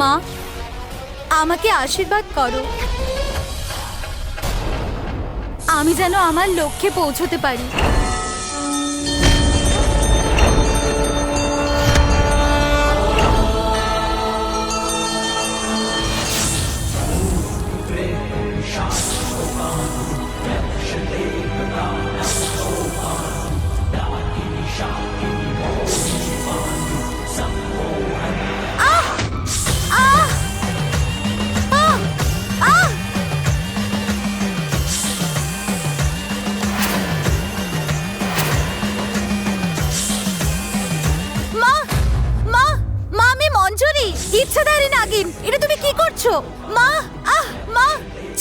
মা, আমাকে আশীর্বাদ করো, আমি যেন আমার লক্ষ্যে পৌঁছতে পারি। ইচ্ছাধারী নাগিন, এটা তুমি কি করছো? মা, মা,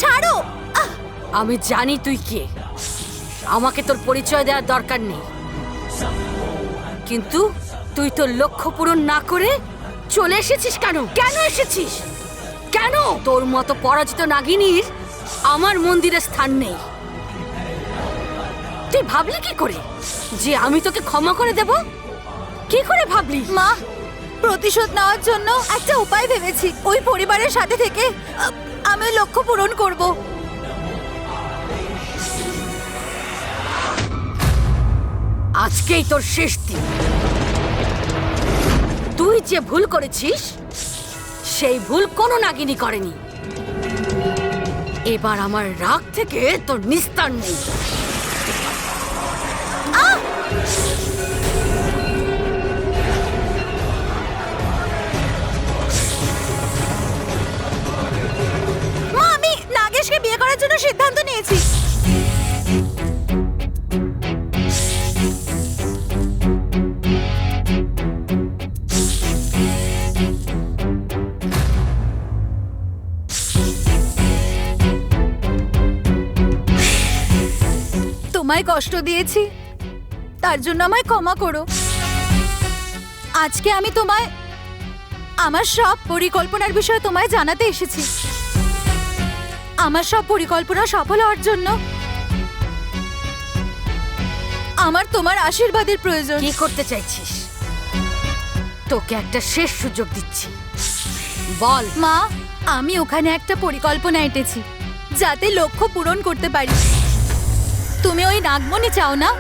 ছাড়ো। আমি জানি তুই কে, আমাকে তোর পরিচয় দেওয়ার দরকার নেই, কিন্তু তুই তোর লক্ষ্য পূরণ না করে চলে এসেছিস কেন? কেন এসেছিস? কেন? তোর মতো পরাজিত নাগিনীর আমার মন্দিরে স্থান নেই। তুই ভাবলি কি করে যে আমি তোকে ক্ষমা করে দেব? কি করে ভাবলি? মা, প্রতিশোধ নেওয়ার জন্য একটা উপায় ভেবেছি। ওই পরিবারের সাথে থেকে আমি লক্ষ্য পূরণ করব। আজকেই তোর শেষ দিন। তুই যে ভুল করেছিস সেই ভুল কোনো নাগিনী করেনি। এবার আমার রাগ থেকে তোর নিস্তার নেই। মা, আমি নাগেশকে বিয়ে করার জন্য সিদ্ধান্ত নিয়েছি। তোমায় কষ্ট দিয়েছি, তার জন্য আমায় ক্ষমা করো। আজকে আমি তোমায় আমার সব পরিকল্পনার বিষয়ে তোমায় জানাতে এসেছি। আমার সব পরিকল্পনা সফল হওয়ার জন্য আমার তোমার আশীর্বাদের প্রয়োজন। কি করতে চাইছিস? তোকে একটা শেষ সুযোগ দিচ্ছি, বল। মা, আমি ওখানে একটা পরিকল্পনা এঁটেছি যাতে লক্ষ্য পূরণ করতে পারি। তুমি ওই নাগমণি চাও না?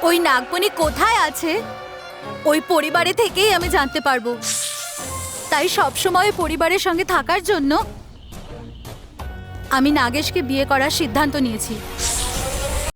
ওই নাগমণি কোথায় আছে ওই পরিবারে থেকেই আমি জানতে পারবো। তাই সবসময় পরিবারের সঙ্গে থাকার জন্য আমি নাগেশকে বিয়ে করার সিদ্ধান্ত নিয়েছি।